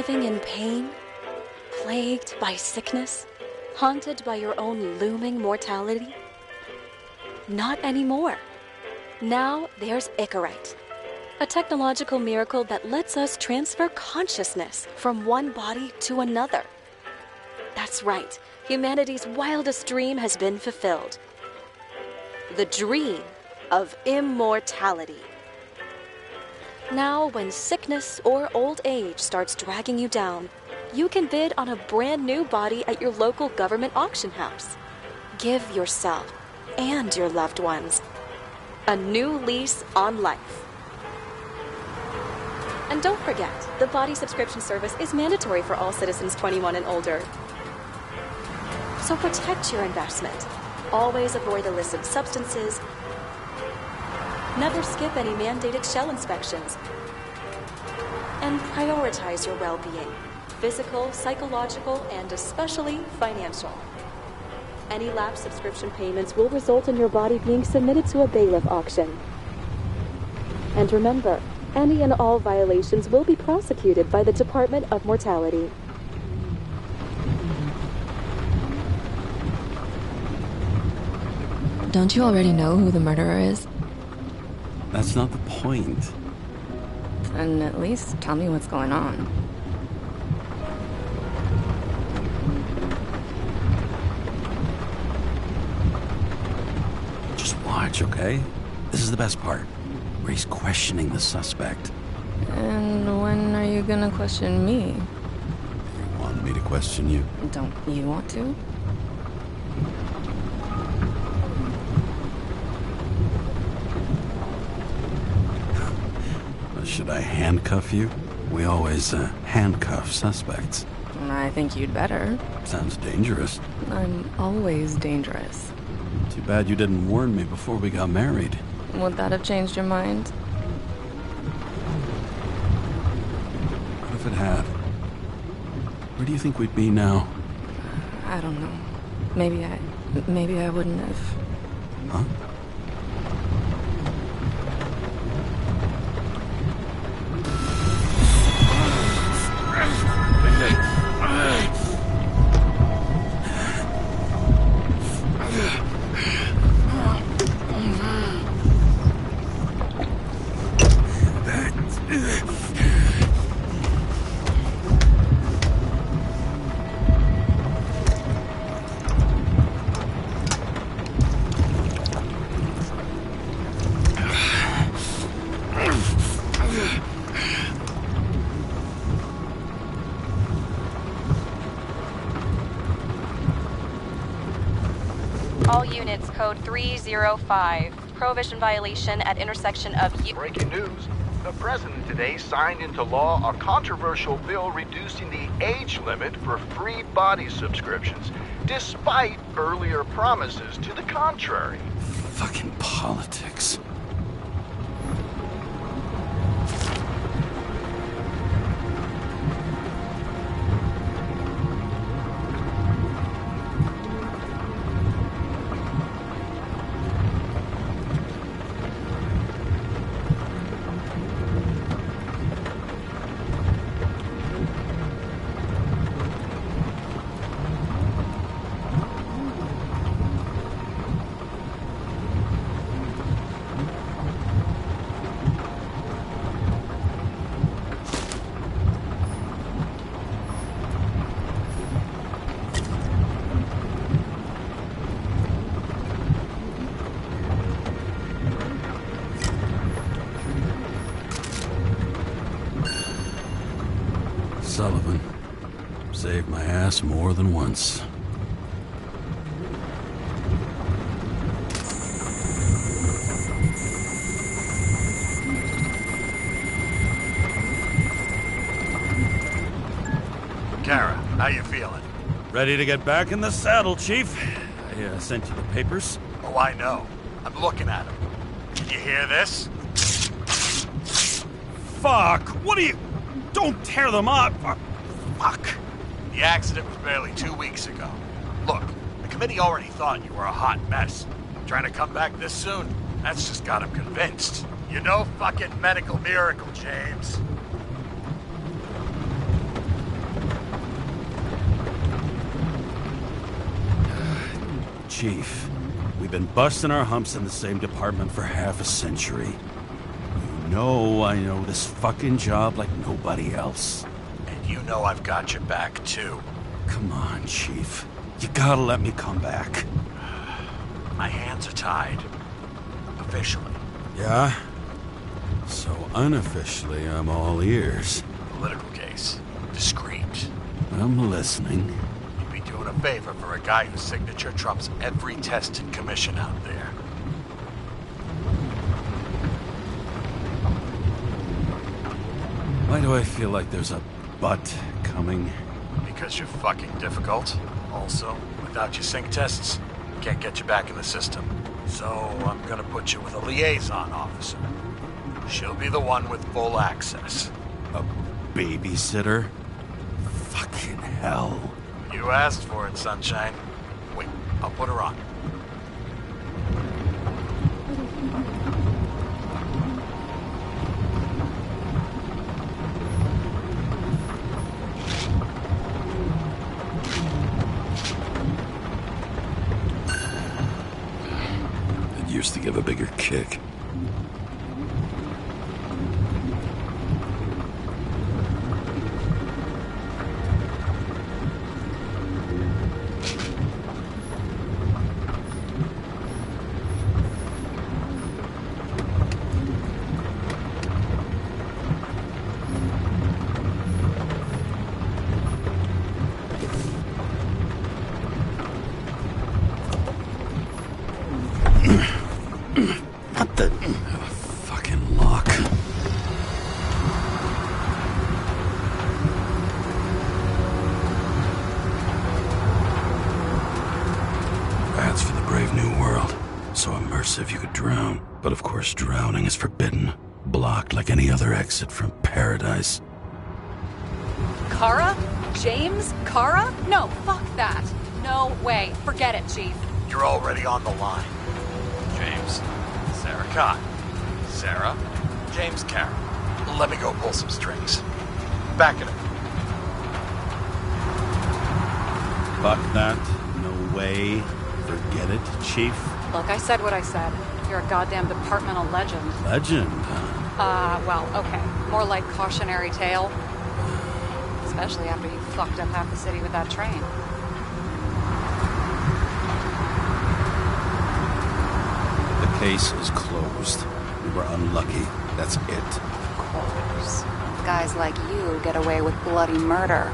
living in pain, plagued by sickness, haunted by your own looming mortality? Not anymore. Now there's Icarite, a technological miracle that lets us transfer consciousness from one body to another. That's right, humanity's wildest dream has been fulfilled. The dream of immortality. Now, when sickness or old age starts dragging you down, you can bid on a brand new body at your local government auction house. Give yourself and your loved ones a new lease on life. And don't forget, the body subscription service is mandatory for all citizens 21 and older. So protect your investment. Always avoid illicit substances. Never skip any mandated shell inspections. And prioritize your well-being, physical, psychological, and especially financial. Any lapsed subscription payments will result in your body being submitted to a bailiff auction. And remember, any and all violations will be prosecuted by the Department of Mortality. Don't you already know who the murderer is? That's not the point. Then at least tell me what's going on. Just watch, okay? This is the best part, where he's questioning the suspect. And when are you gonna question me? You want me to question you? Don't you want to? Should I handcuff you? We always handcuff suspects. I think you'd better. Sounds dangerous. I'm always dangerous. Too bad you didn't warn me before we got married. Would that have changed your mind? What if it had? Where do you think we'd be now? I don't know. Maybe I wouldn't have. Huh? All units, code 305. Prohibition violation at intersection of... Breaking news. The president today signed into law a controversial bill reducing the age limit for free body subscriptions, despite earlier promises to the contrary. Fucking politics. Sullivan. Saved my ass more than once. Kara, how you feeling? Ready to get back in the saddle, Chief. I sent you the papers. Oh, I know. I'm looking at them. Did you hear this? Fuck! What are you... Don't tear them up! Fuck! The accident was barely 2 weeks ago. Look, the committee already thought you were a hot mess. Trying to come back this soon, that's just got them convinced. You're no fucking medical miracle, James. Chief. We've been busting our humps in the same department for half a century. You know I know this fucking job like nobody else. And you know I've got your back, too. Come on, Chief. You gotta let me come back. My hands are tied. Officially. Yeah? So unofficially, I'm all ears. Political case. Discreet. I'm listening. You'd be doing a favor for a guy whose signature trumps every tested commission out there. Why do I feel like there's a but coming? Because you're fucking difficult. Also, without your sync tests, can't get you back in the system. So I'm gonna put you with a liaison officer. She'll be the one with full access. A babysitter? Fucking hell. You asked for it, Sunshine. Wait, I'll put her on. It used to give a bigger kick. What the... fucking lock. That's for the brave new world. So immersive you could drown. But of course drowning is forbidden. Blocked like any other exit from paradise. Kara? James? Kara? No, fuck that. No way. Forget it, Chief. You're already on the line. James, Sarah Cott. Sarah, James Karen. Let me go pull some strings. Back it up. Fuck that. No way. Forget it, Chief. Look, I said what I said. You're a goddamn departmental legend. Legend, huh? Well, okay. More like cautionary tale. Especially after you fucked up half the city with that train. The case is closed. We were unlucky. That's it. Of course. Guys like you get away with bloody murder.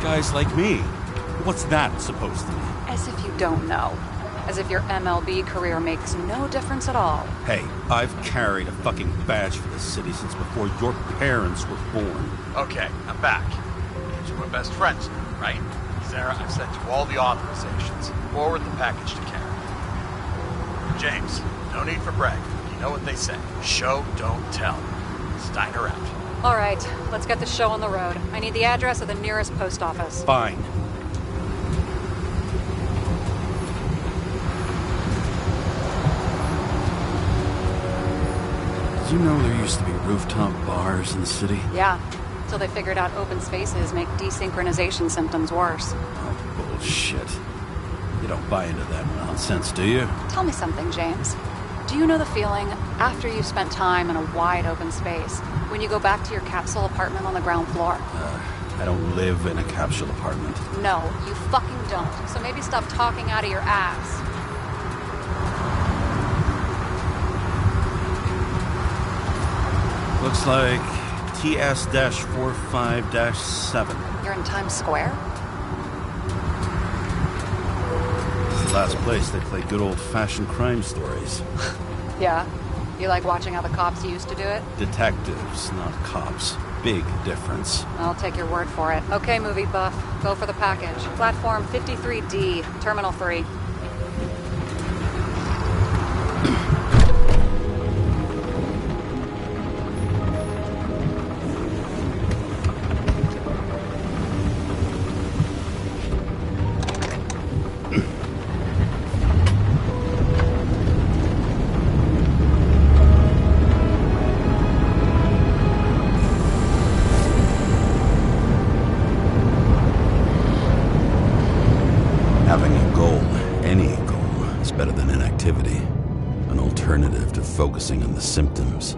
Guys like me. What's that supposed to mean? As if you don't know. As if your MLB career makes no difference at all. Hey, I've carried a fucking badge for this city since before your parents were born. Okay, I'm back. So we're best friends now, right? Sarah, I've sent you all the authorizations. Forward the package to Karen. James, no need for brag. You know what they say. Show, don't tell. Steiner out. All right, let's get the show on the road. I need the address of the nearest post office. Fine. Did you know there used to be rooftop bars in the city? Yeah, till they figured out open spaces make desynchronization symptoms worse. Oh, bullshit. You don't buy into that nonsense, do you? Tell me something, James. Do you know the feeling after you've spent time in a wide open space, when you go back to your capsule apartment on the ground floor? I don't live in a capsule apartment. No, you fucking don't. So maybe stop talking out of your ass. Looks like TS-45-7. You're in Times Square? This is the last place they play good old-fashioned crime stories. Yeah. You like watching how the cops used to do it? Detectives, not cops. Big difference. I'll take your word for it. Okay, movie buff. Go for the package. Platform 53D, Terminal 3. alternative to focusing on the symptoms.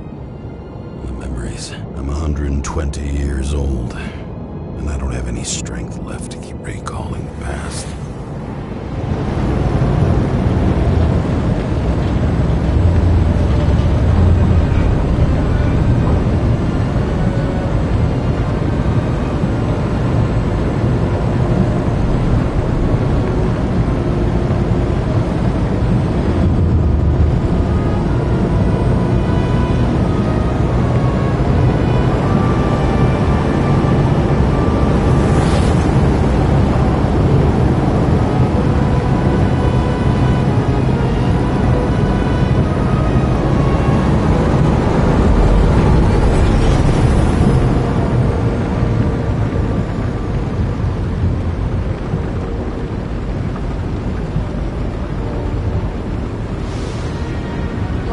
The memories. I'm 120 years old, and I don't have any strength left to keep recalling the past.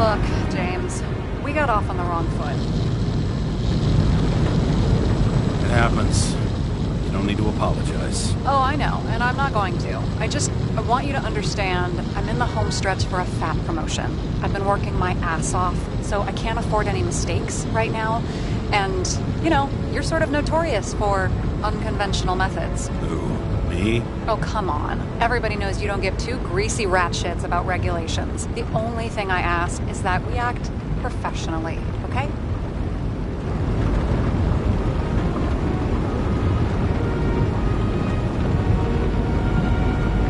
Look, James, we got off on the wrong foot. It happens. You don't need to apologize. Oh, I know, and I'm not going to. I want you to understand, I'm in the home stretch for a fat promotion. I've been working my ass off, so I can't afford any mistakes right now. And, you know, you're sort of notorious for unconventional methods. Who? Me? Oh, come on. Everybody knows you don't give two greasy rat shits about regulations. The only thing I ask is that we act professionally, okay?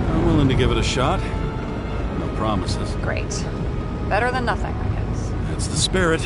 I'm willing to give it a shot. No promises. Great. Better than nothing, I guess. That's the spirit.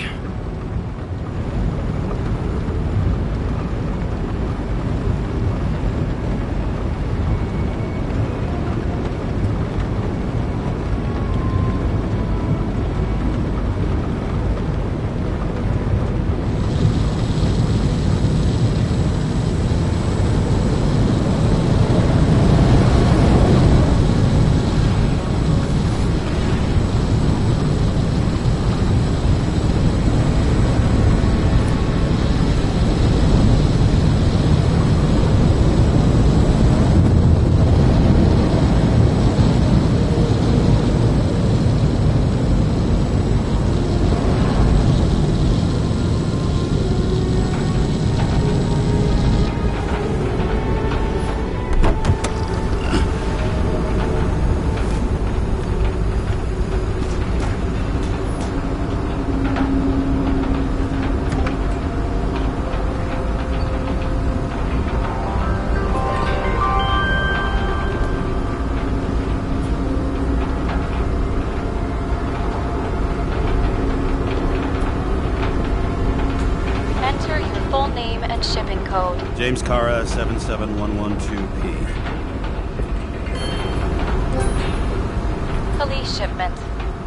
Shipping code. James Cara 77112P. Police shipment.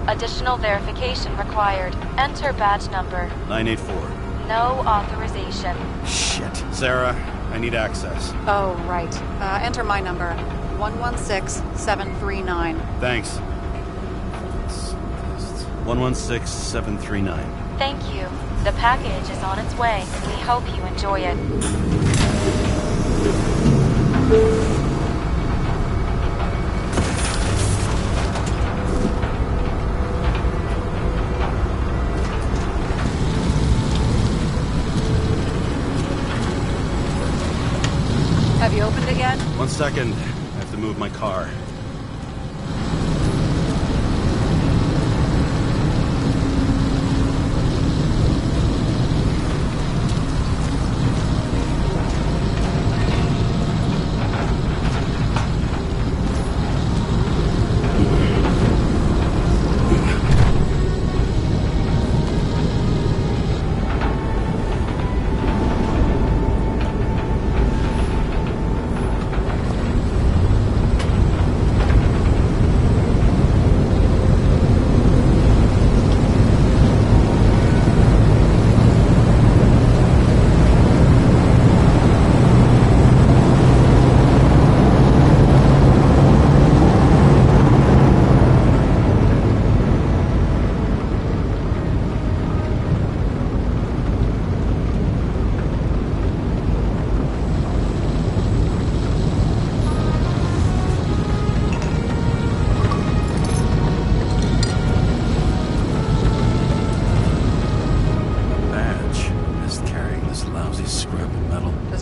Additional verification required. Enter badge number. 984. No authorization. Shit. Sarah, I need access. Oh, right. Enter my number. 116739. Thanks. 116739. Thank you. The package is on its way. We hope you enjoy it. Have you opened it yet? 1 second. I have to move my car.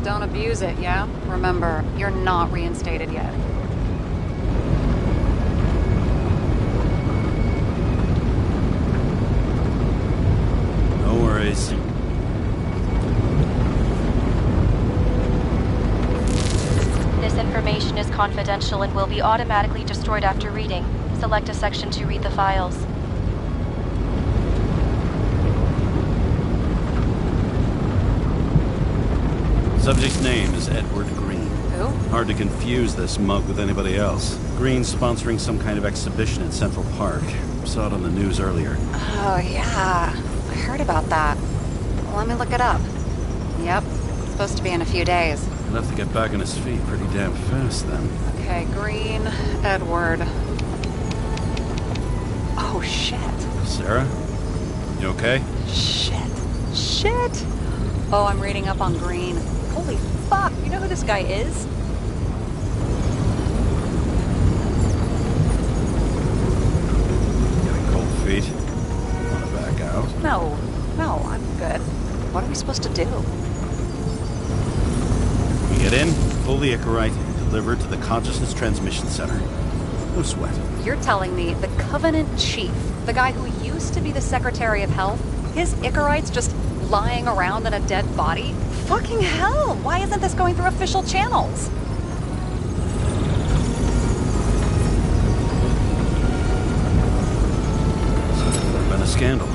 don't abuse it, yeah? Remember, you're not reinstated yet. No worries. This information is confidential and will be automatically destroyed after reading. Select a section to read the files. Subject's name is Edward Green. Who? Hard to confuse this mug with anybody else. Green's sponsoring some kind of exhibition at Central Park. Saw it on the news earlier. Oh, yeah. I heard about that. Let me look it up. Yep. It's supposed to be in a few days. He'll have to get back on his feet pretty damn fast then. Okay, Green, Edward. Oh, shit. Sarah? You okay? Shit. Oh, I'm reading up on Green. Holy fuck, you know who this guy is? Getting cold feet? Wanna back out? No, I'm good. What are we supposed to do? We get in, pull the Icarite, and deliver it to the Consciousness Transmission Center. No sweat. You're telling me the Covenant Chief, the guy who used to be the Secretary of Health, his Icarite's just lying around in a dead body? Fucking hell! Why isn't this going through official channels? Would have been a scandal.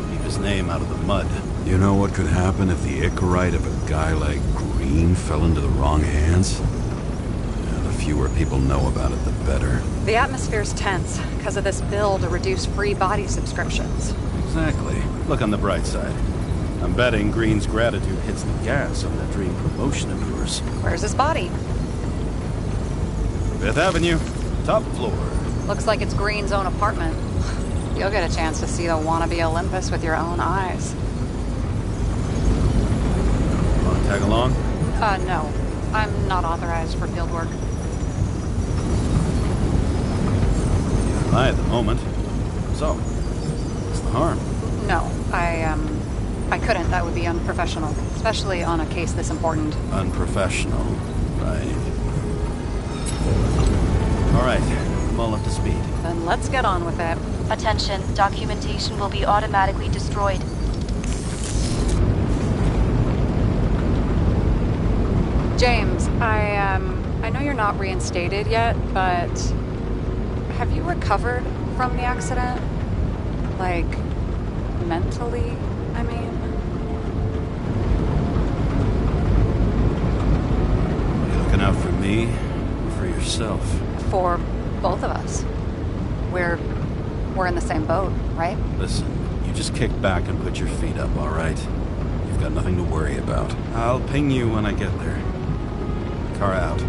Keep his name out of the mud. You know what could happen if the Icarite of a guy like Green fell into the wrong hands? Yeah, the fewer people know about it, the better. The atmosphere's tense because of this bill to reduce free body subscriptions. Exactly. Look on the bright side. I'm betting Green's gratitude hits the gas on that dream promotion of yours. Where's his body? Fifth Avenue, top floor. Looks like it's Green's own apartment. You'll get a chance to see the wannabe Olympus with your own eyes. Want to tag along? No. I'm not authorized for field work. Neither am I at the moment. So, what's the harm? No, I couldn't. That would be unprofessional, especially on a case this important. Unprofessional, right. All right, I'm all up to speed. Then let's get on with it. Attention, documentation will be automatically destroyed. James, I know you're not reinstated yet, but have you recovered from the accident? Like, mentally, I mean? You looking out for me or for yourself? For both of us. We're in the same boat, right? Listen, you just kick back and put your feet up, all right? You've got nothing to worry about. I'll ping you when I get there. Car out.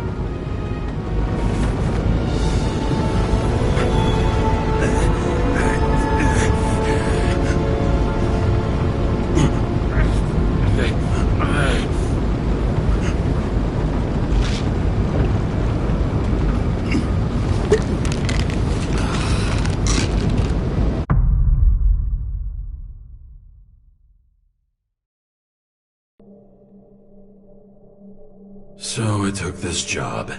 So I took this job.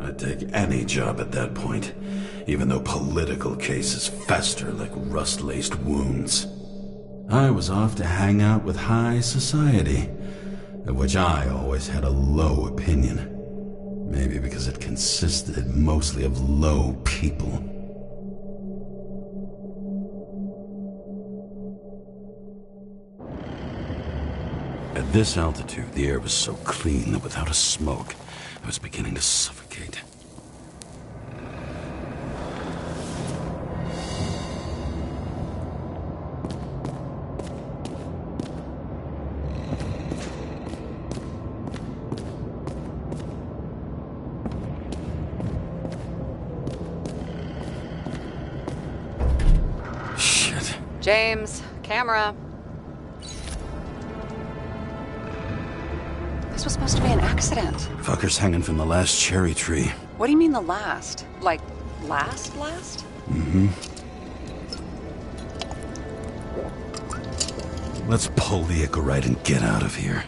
I'd take any job at that point, even though political cases fester like rust-laced wounds. I was off to hang out with high society, of which I always had a low opinion. Maybe because it consisted mostly of low people. At this altitude, the air was so clean that without a smoke, I was beginning to suffocate. Shit. James, camera. This was supposed to be an accident. Fucker's hanging from the last cherry tree. What do you mean the last? Like, last? Mm-hmm. Let's pull the Icarite and get out of here.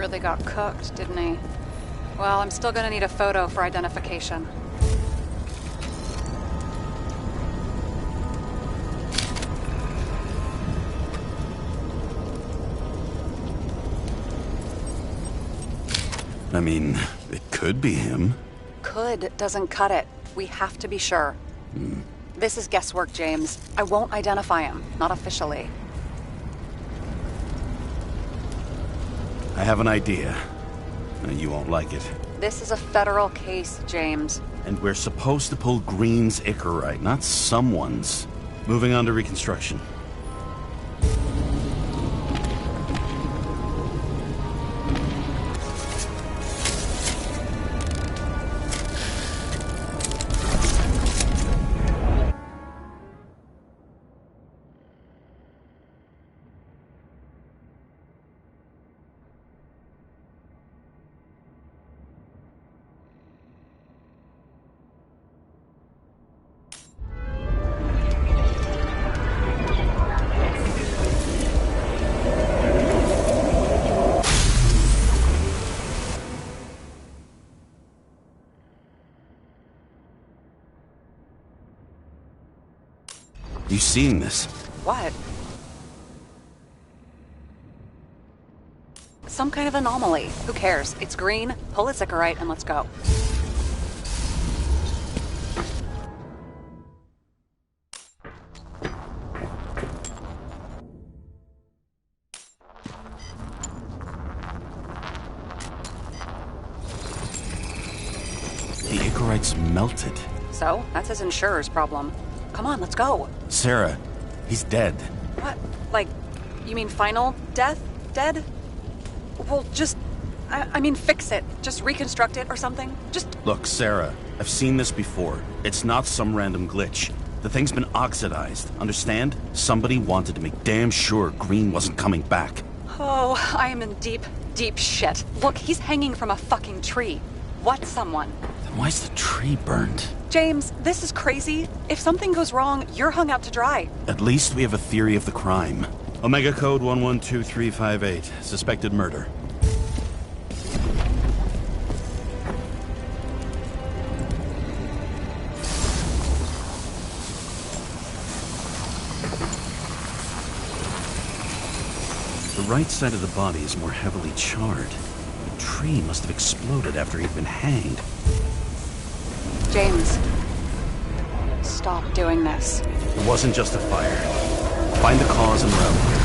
really got cooked, didn't he? Well, I'm still gonna need a photo for identification. I mean, it could be him. Could doesn't cut it. We have to be sure. This is guesswork, James. I won't identify him. Not officially. I have an idea. You won't like it. This is a federal case, James. And we're supposed to pull Green's Icarite, not someone's. Moving on to reconstruction. You seeing this? What? Some kind of anomaly. Who cares? It's green, pull its Icarite, and let's go. The Icarite's melted. So, that's his insurer's problem. Come on, let's go. Sarah, he's dead. What? Like, you mean final death? Dead? Well, just... I mean, fix it. Just reconstruct it or something. Just... Look, Sarah, I've seen this before. It's not some random glitch. The thing's been oxidized, understand? Somebody wanted to make damn sure Green wasn't coming back. Oh, I am in deep, deep shit. Look, he's hanging from a fucking tree. What someone? Then why's the tree burned? James, this is crazy. If something goes wrong, you're hung out to dry. At least we have a theory of the crime. Omega Code 112358. Suspected murder. The right side of the body is more heavily charred. The tree must have exploded after he'd been hanged. James, stop doing this. It wasn't just a fire. Find the cause and route.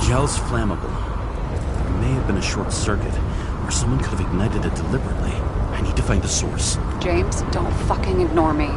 Gel's flammable. There may have been a short circuit, or someone could have ignited it deliberately. I need to find the source. James, don't fucking ignore me.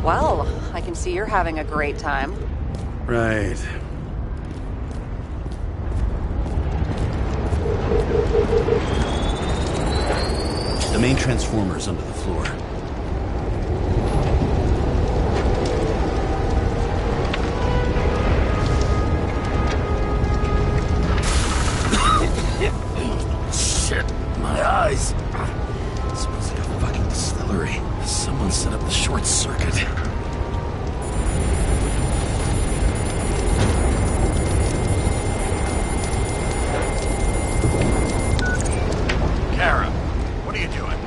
Well, I can see you're having a great time. Right. The main transformer's under the floor. Shit, my eyes. It smells like a fucking distillery. Someone set up the short circuit. Kara, what are you doing?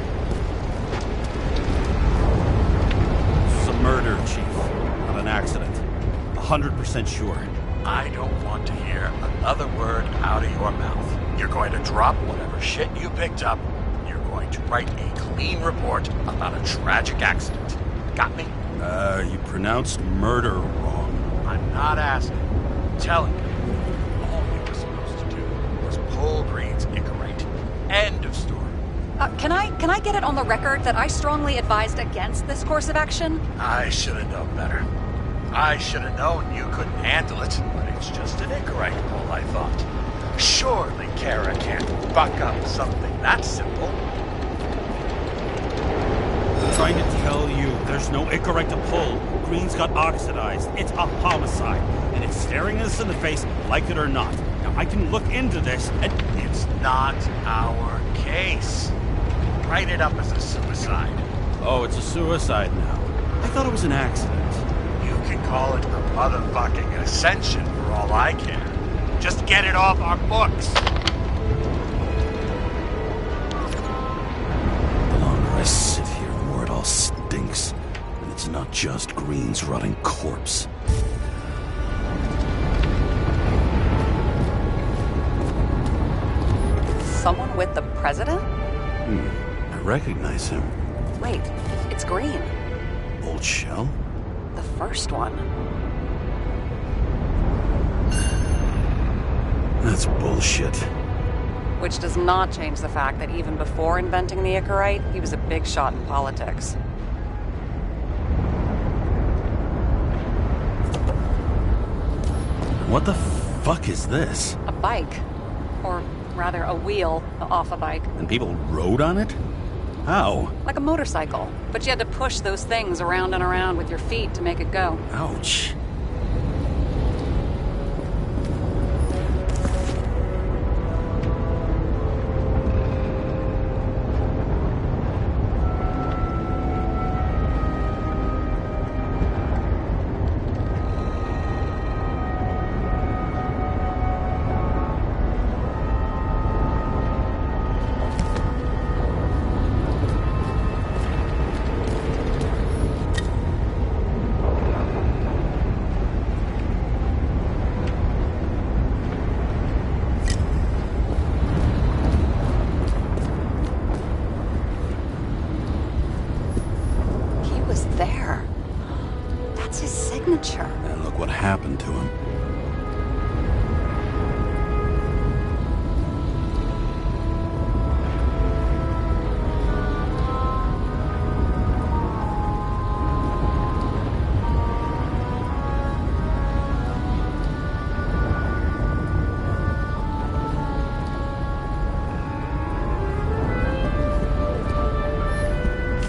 100% sure. I don't want to hear another word out of your mouth. You're going to drop whatever shit you picked up. You're going to write a clean report about a tragic accident. Got me? You pronounced murder wrong. I'm not asking. I'm telling you. All you were supposed to do was pull Green's Icarite. End of story. Can I get it on the record that I strongly advised against this course of action? I should have known better. I should have known you couldn't handle it, but it's just an Icarite pull, I thought. Surely Kara can't buck up something that simple. I'm trying to tell you, there's no Icarite to pull. Green's got oxidized. It's a homicide, and it's staring us in the face, like it or not. Now, I can look into this, and It's not our case. Write it up as a suicide. oh, it's a suicide now. I thought it was an accident. You can call it a motherfucking ascension for all I care. Just get it off our books. The longer I sit here, the more it all stinks. And it's not just Green's rotting corpse. Someone with the president? I recognize him. Wait, it's Green. Old Shell? The first one. That's bullshit. Which does not change the fact that even before inventing the Icarite, he was a big shot in politics. What the fuck is this? A bike. Or rather, a wheel off a bike. And people rode on it? How? Like a motorcycle. But you had to push those things around and around with your feet to make it go. Ouch. There. That's his signature. And look what happened to him.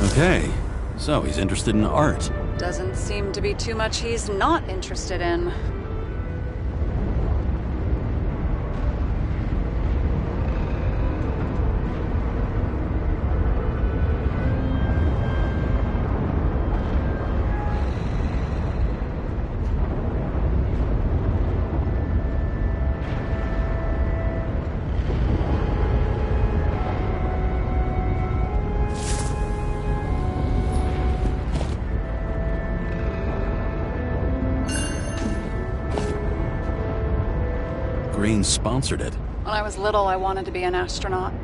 Okay. So, he's interested in art. Doesn't seem to be too much he's not interested in. Green sponsored it. When I was little, I wanted to be an astronaut.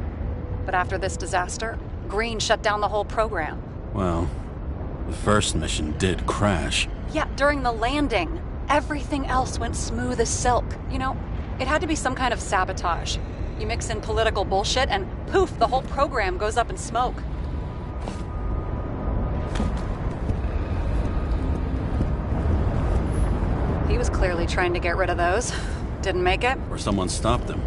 But after this disaster, Green shut down the whole program. Well, the first mission did crash. Yeah, during the landing, everything else went smooth as silk. You know, it had to be some kind of sabotage. You mix in political bullshit and poof, the whole program goes up in smoke. He was clearly trying to get rid of those. Didn't make it. Or someone stopped him.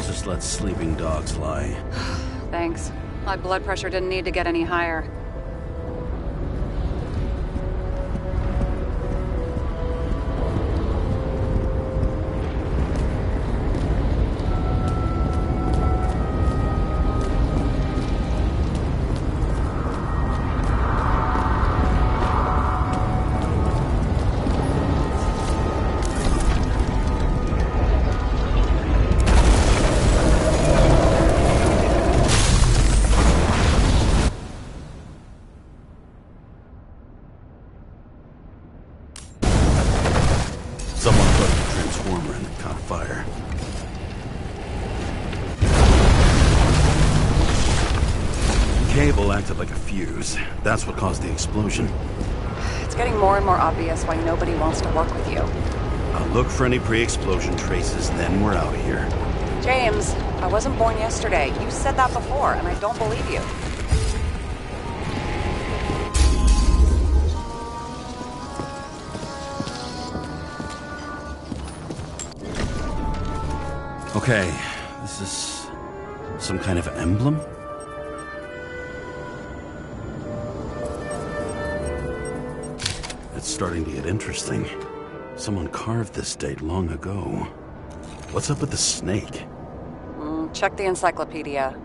I'll just let sleeping dogs lie. Thanks. My blood pressure didn't need to get any higher. Someone put the transformer and it caught fire. Cable acted like a fuse. That's what caused the explosion. It's getting more and more obvious why nobody wants to work with you. I'll look for any pre-explosion traces, then we're out of here. James, I wasn't born yesterday. You said that before, and I don't believe you. Okay, this is some kind of emblem? It's starting to get interesting. Someone carved this date long ago. What's up with the snake? Check the encyclopedia.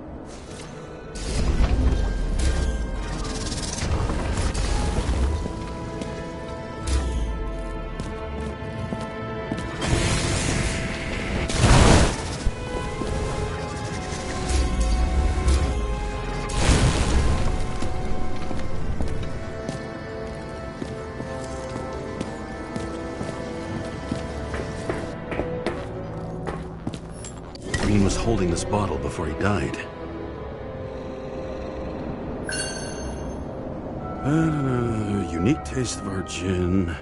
Green was holding this bottle before he died. Unique taste of our gin.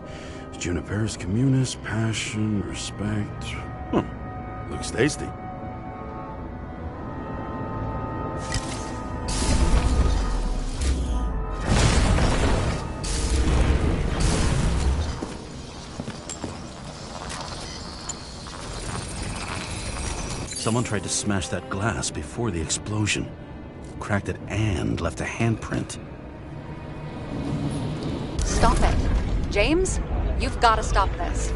Juniperus communis, passion, respect. Looks tasty. Someone tried to smash that glass before the explosion. Cracked it and left a handprint. Stop it. James, you've got to stop this.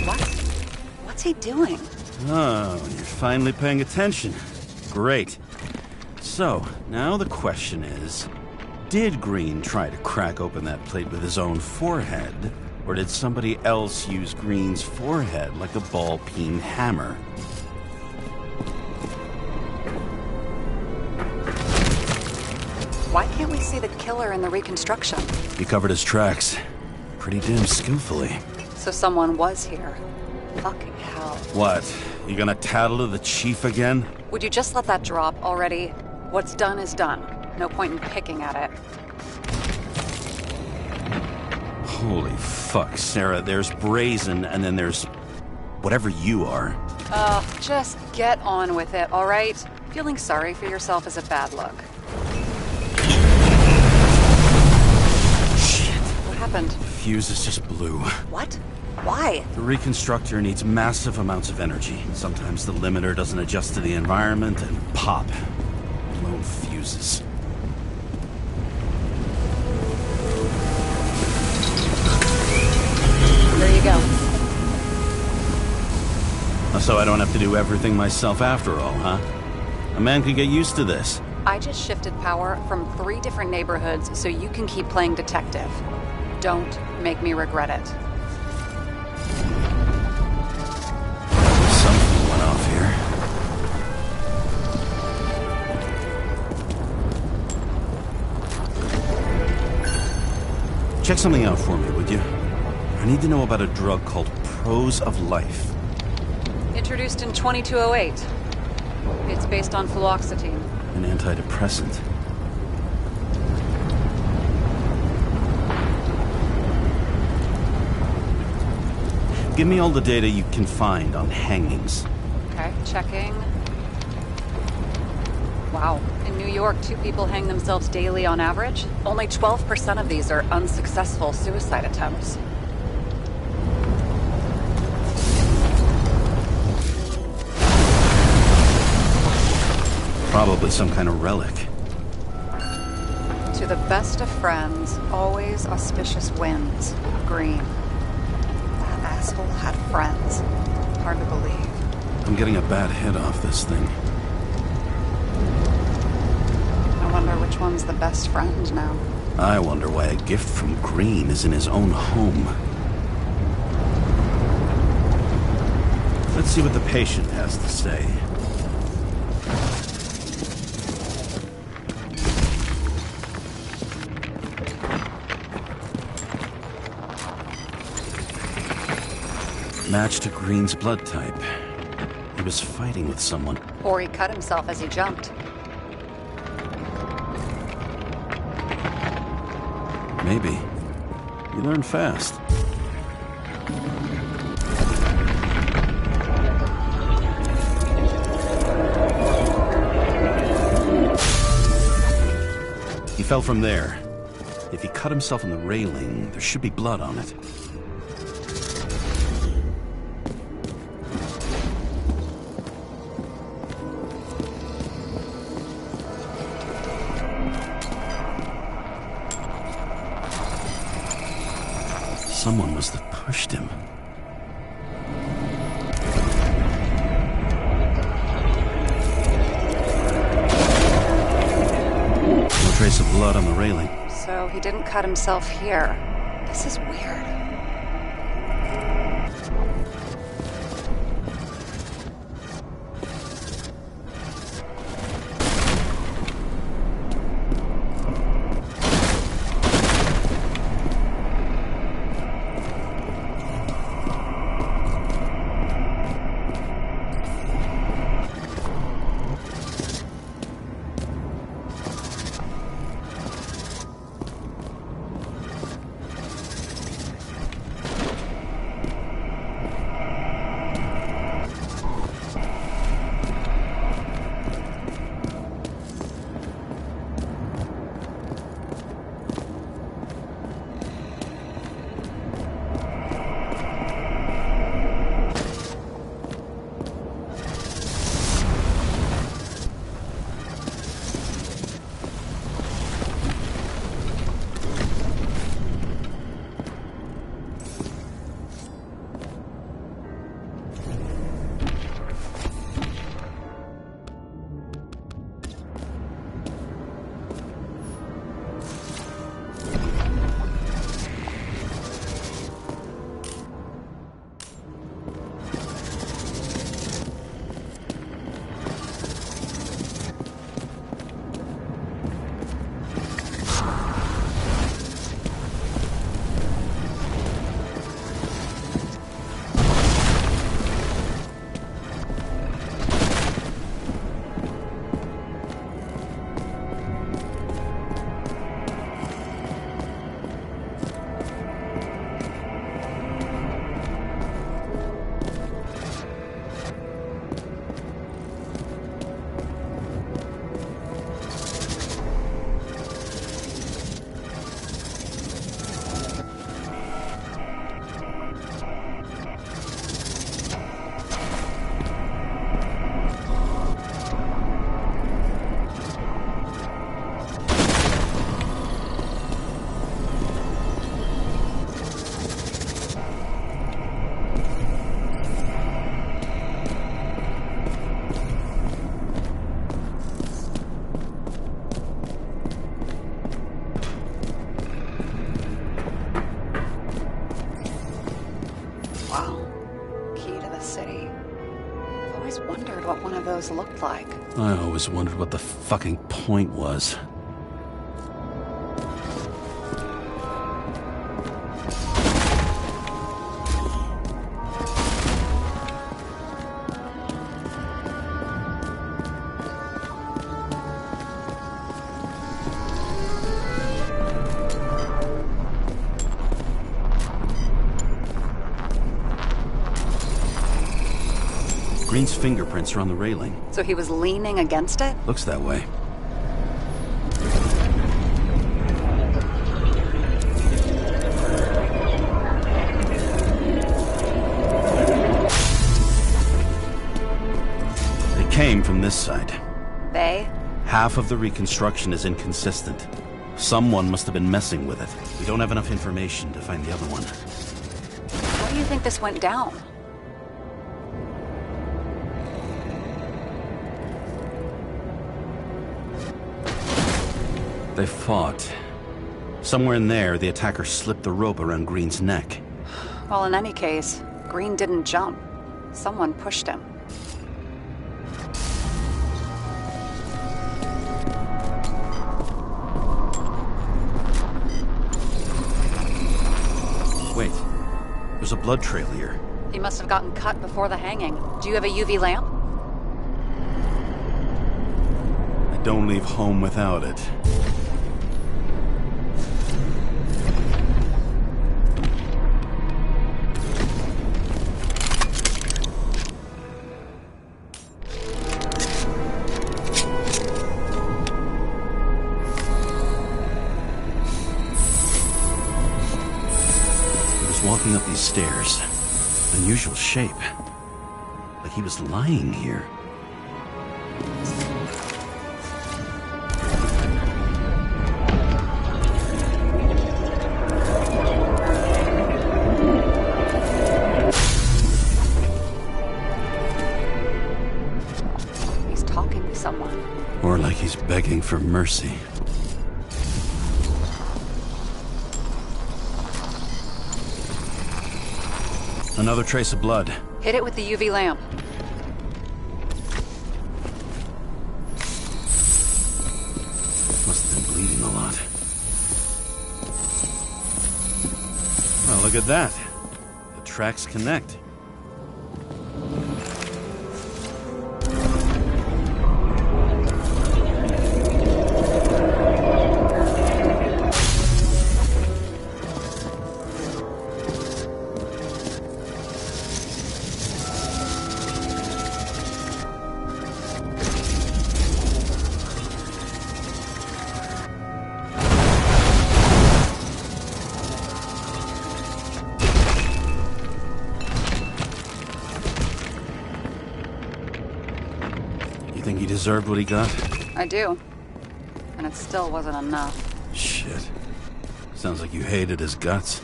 What? What's he doing? Oh, you're finally paying attention. Great. So, now the question is, did Green try to crack open that plate with his own forehead, or did somebody else use Green's forehead like a ball-peen hammer? Why can't we see the killer in the reconstruction? He covered his tracks pretty damn skillfully. So someone was here. Fucking hell. What? You gonna tattle to the chief again? Would you just let that drop already? What's done is done. No point in picking at it. Holy fuck, Sarah. There's Brazen, and then there's whatever you are. Just get on with it, all right? Feeling sorry for yourself is a bad look. Shit. What happened? The fuse is just blue. What? Why? The reconstructor needs massive amounts of energy. Sometimes the limiter doesn't adjust to the environment, and pop. Blown fuses. There you go. So I don't have to do everything myself after all, huh? A man could get used to this. I just shifted power from 3 different neighborhoods so you can keep playing detective. Don't make me regret it. Something went off here. Check something out for me, would you? I need to know about a drug called Prose of Life. Introduced in 2208. It's based on fluoxetine. An antidepressant. Give me all the data you can find on hangings. Okay, checking. Wow. In New York, 2 people hang themselves daily on average. Only 12% of these are unsuccessful suicide attempts. Probably some kind of relic. To the best of friends, always auspicious winds. Green. That asshole had friends. Hard to believe. I'm getting a bad hit off this thing. I wonder which one's the best friend now. I wonder why a gift from Green is in his own home. Let's see what the patient has to say. Match to Green's blood type. He was fighting with someone. Or he cut himself as he jumped. Maybe. You learn fast. He fell from there. If he cut himself on the railing, there should be blood on it. Someone must have pushed him. No trace of blood on the railing. So he didn't cut himself here. This is weird. What one of those looked like. I always wondered what the fucking point was. Green's fingerprints are on the railing. So he was leaning against it? Looks that way. They came from this side. They? Half of the reconstruction is inconsistent. Someone must have been messing with it. We don't have enough information to find the other one. How do you think this went down? They fought. Somewhere in there, the attacker slipped the rope around Green's neck. Well, in any case, Green didn't jump. Someone pushed him. Wait, there's a blood trail here. He must have gotten cut before the hanging. Do you have a UV lamp? I don't leave home without it. Walking up these stairs. Unusual shape. Like he was lying here. He's talking to someone. Or like he's begging for mercy. Another trace of blood. Hit it with the UV lamp. Must have been bleeding a lot. Well, look at that. The tracks connect. Think he deserved what he got? I do. And it still wasn't enough. Shit. Sounds like you hated his guts.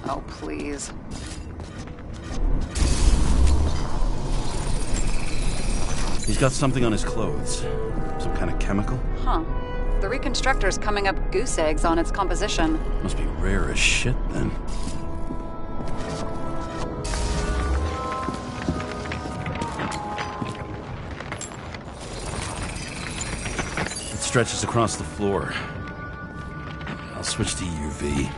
Oh, please. He's got something on his clothes. Some kind of chemical? Huh. The reconstructor's coming up goose eggs on its composition. Must be rare as shit, then. Stretches across the floor. I'll switch to UV.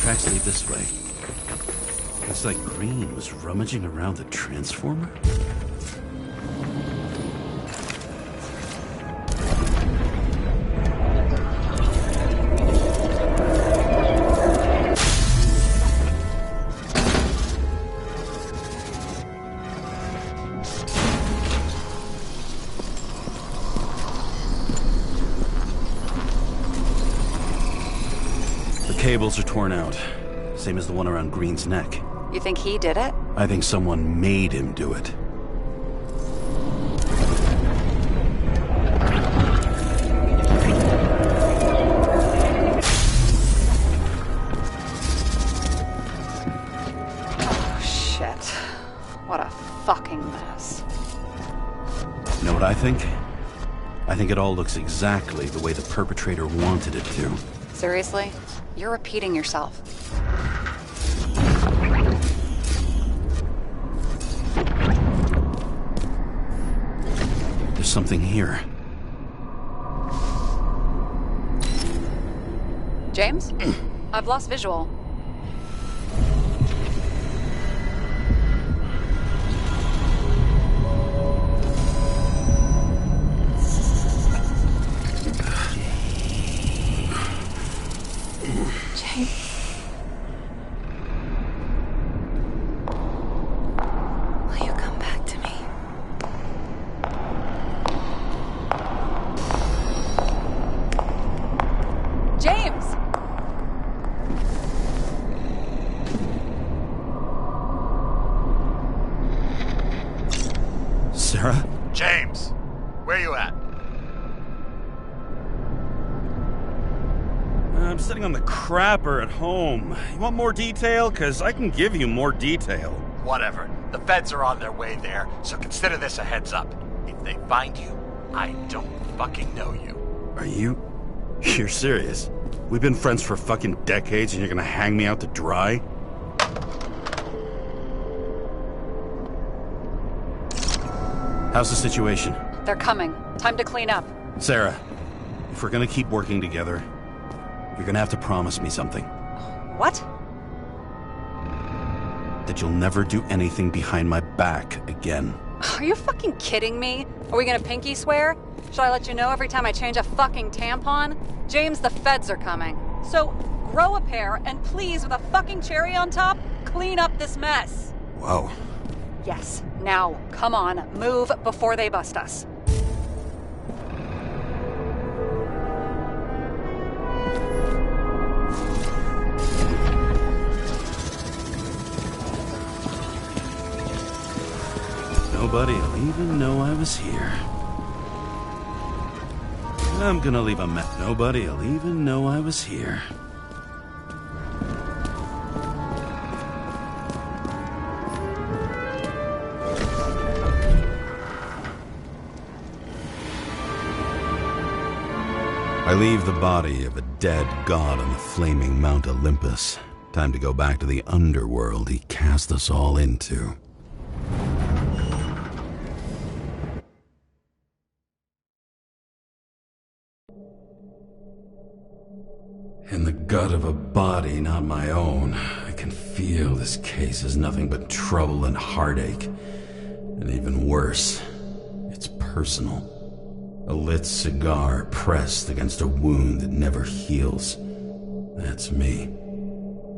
Tracks lead this way. Looks like Green was rummaging around the transformer. Cables are torn out. Same as the one around Green's neck. You think he did it? I think someone made him do it. Oh, shit. What a fucking mess. You know what I think? I think it all looks exactly the way the perpetrator wanted it to. Seriously? You're repeating yourself. There's something here. James? I've lost visual. Will you come back to me? I'm sitting on the crapper at home. You want more detail? Because I can give you more detail. Whatever. The feds are on their way there, so consider this a heads up. If they find you, I don't fucking know you. Are you? You're serious? We've been friends for fucking decades and you're gonna hang me out to dry? How's the situation? They're coming. Time to clean up. Sarah, if we're gonna keep working together, you're gonna have to promise me something. What? That you'll never do anything behind my back again. Are you fucking kidding me? Are we gonna pinky swear? Should I let you know every time I change a fucking tampon? James, the feds are coming. So, grow a pair, and please, with a fucking cherry on top, clean up this mess. Whoa. Yes. Now, come on, move before they bust us. Nobody'll even know I was here. I'm gonna leave a mess. Nobody'll even know I was here. I leave the body of a dead god on the flaming Mount Olympus. Time to go back to the underworld he cast us all into. In the gut of a body not my own, I can feel this case is nothing but trouble and heartache. And even worse, it's personal. A lit cigar pressed against a wound that never heals. That's me.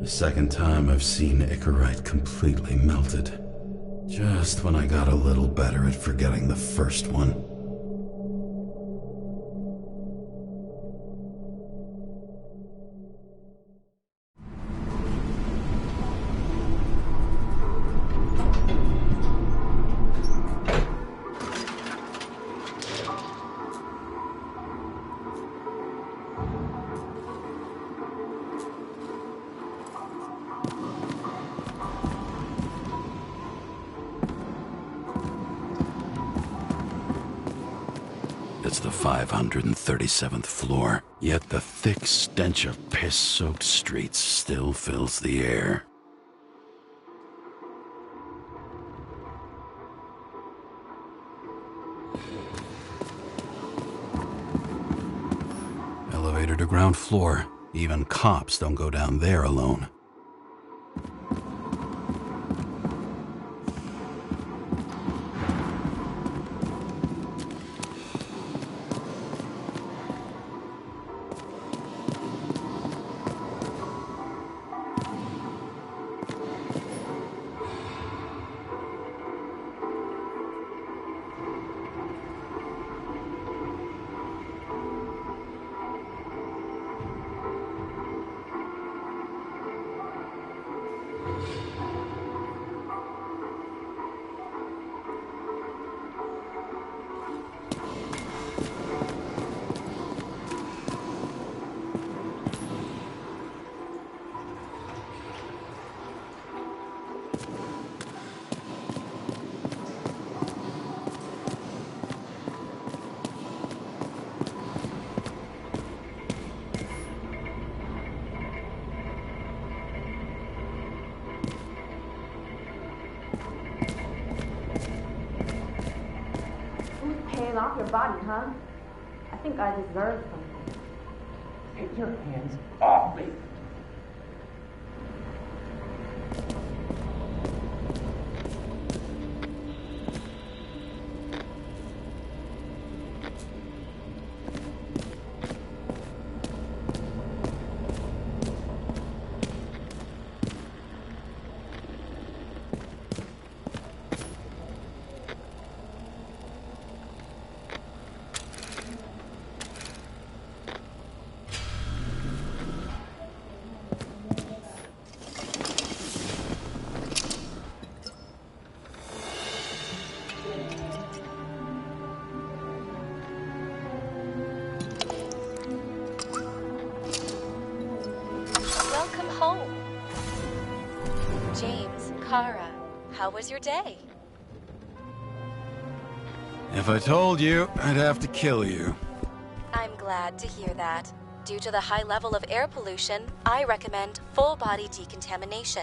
The second time I've seen Icarite completely melted. Just when I got a little better at forgetting the first one. It's the 537th floor, yet the thick stench of piss-soaked streets still fills the air. Elevator to ground floor. Even cops don't go down there alone. Off your body, huh? I think I deserve something. Get your hands off me! James, Kara, how was your day? If I told you, I'd have to kill you. I'm glad to hear that. Due to the high level of air pollution, I recommend full-body decontamination.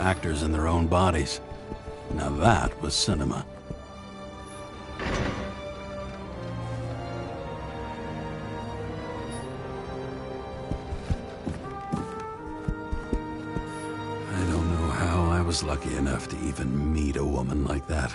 Actors in their own bodies. Now that was cinema. I don't know how I was lucky enough to even meet a woman like that.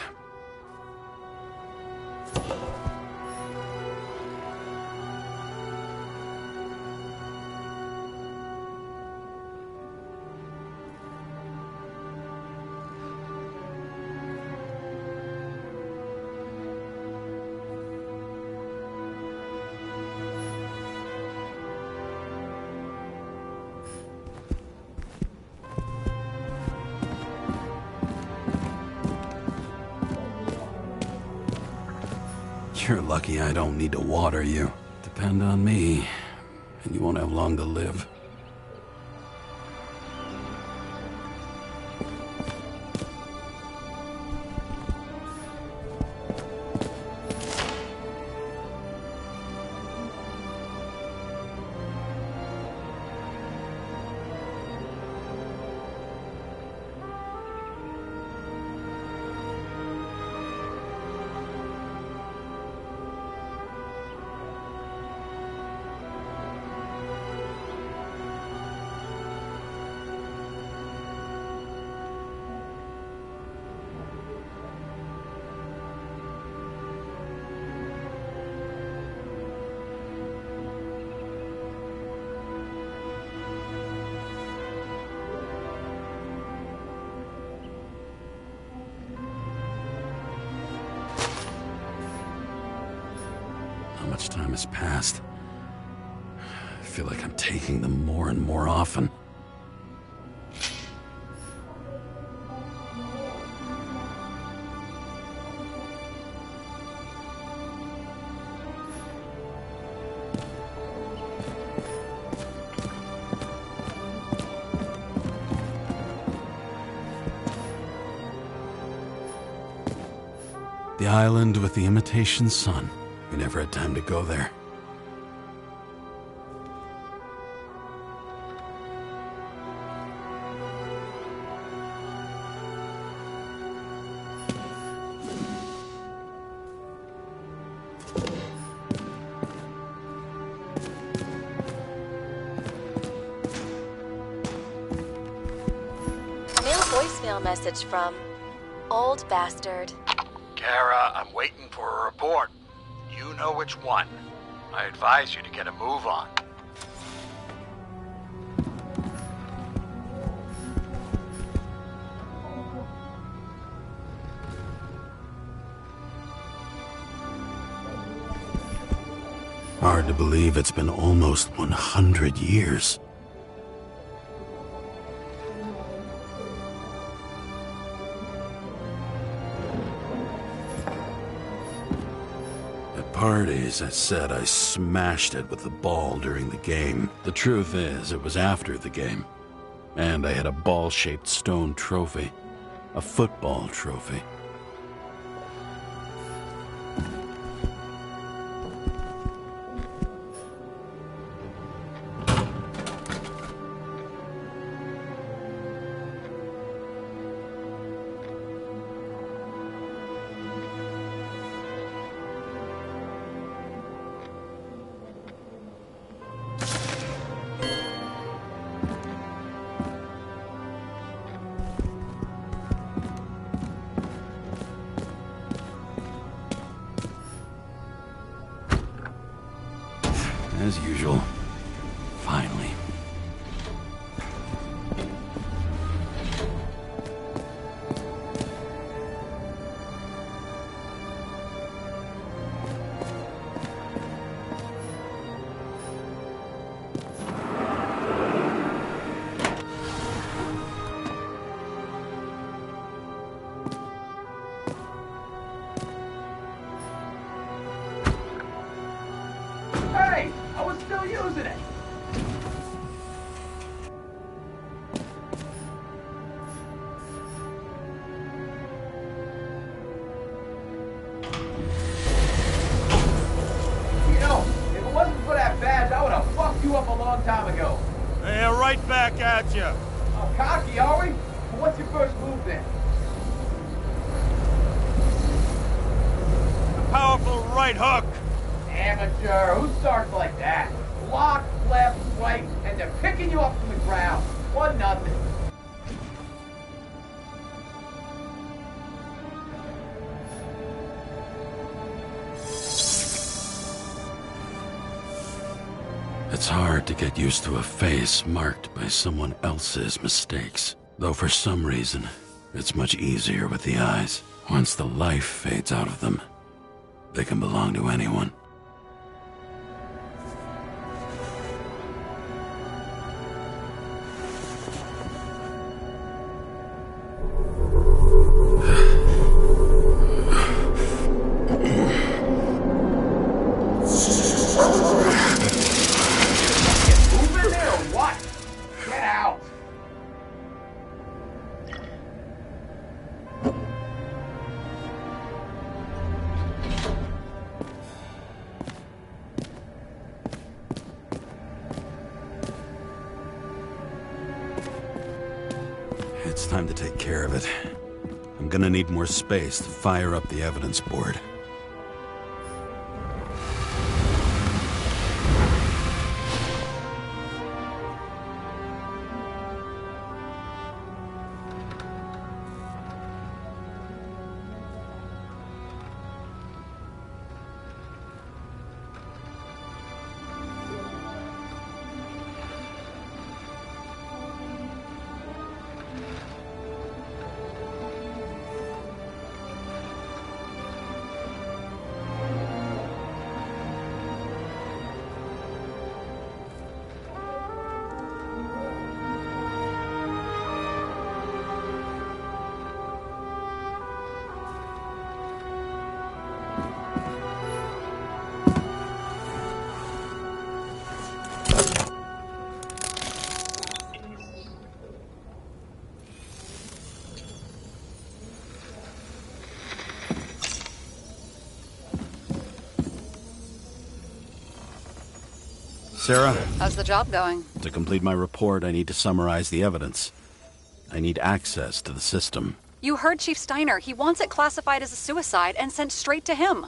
You're lucky I don't need to water you. Depend on me, and you won't have long to live. How much time has passed? I feel like I'm taking them more and more often. The island with the imitation sun. We never had time to go there. New voicemail message from Old Bastard. Kara, I'm waiting for a report. You know which one. I advise you to get a move on. Hard to believe it's been almost 100 years. At parties, I said I smashed it with the ball during the game. The truth is, it was after the game. And I had a ball-shaped stone trophy. A football trophy. As usual. Finally. losing it. You know, if it wasn't for that badge, I would have fucked you up a long time ago. Hey, right back at you. Oh, cocky, are we? Well, what's your first move then? The powerful right hook. Amateur, who starts like that? Block, left, right, and they're picking you up from the ground. 1-0. It's hard to get used to a face marked by someone else's mistakes. Though for some reason, it's much easier with the eyes. Once the life fades out of them, they can belong to anyone. Moving there or what? Get out. It's time to take care of it. I'm gonna need more space to fire up the evidence board. Sarah, How's the job going? to complete my report, I need to summarize the evidence. I need access to the system. You heard Chief Steiner. He wants it classified as a suicide and sent straight to him.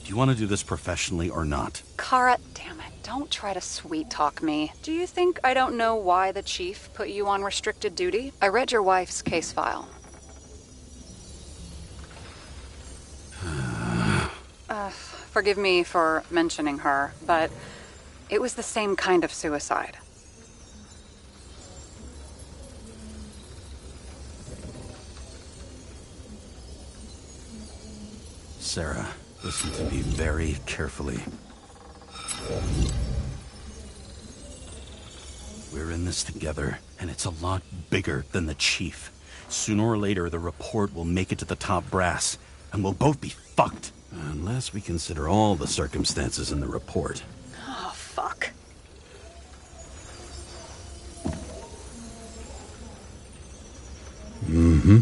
Do you want to do this professionally or not? Kara, damn it, don't try to sweet talk me. Do you think I don't know why the chief put you on restricted duty? I read your wife's case file. Forgive me for mentioning her, but it was the same kind of suicide. Sarah, listen to me very carefully. We're in this together, and it's a lot bigger than the chief. Sooner or later, the report will make it to the top brass, and we'll both be fucked. Unless we consider all the circumstances in the report. Oh, fuck. Mm-hmm.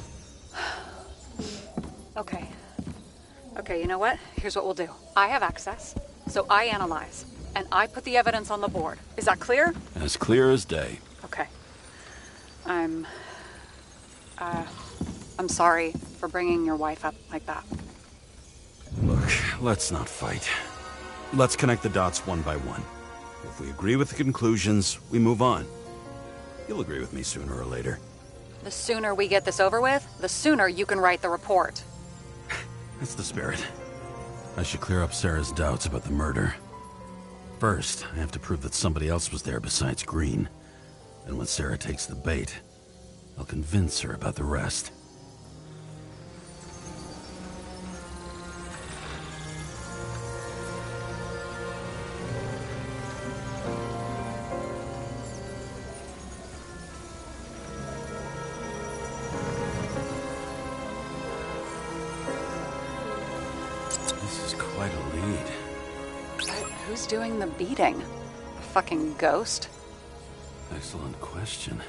Okay, you know what? Here's what we'll do. I have access, so I analyze, and I put the evidence on the board. Is that clear? As clear as day. Okay. I'm sorry for bringing your wife up like that. Look, let's not fight. Let's connect the dots one by one. If we agree with the conclusions, we move on. You'll agree with me sooner or later. The sooner we get this over with, the sooner you can write the report. That's the spirit. I should clear up Sarah's doubts about the murder. First, I have to prove that somebody else was there besides Green. And when Sarah takes the bait, I'll convince her about the rest. who's doing the beating? A fucking ghost? Excellent question.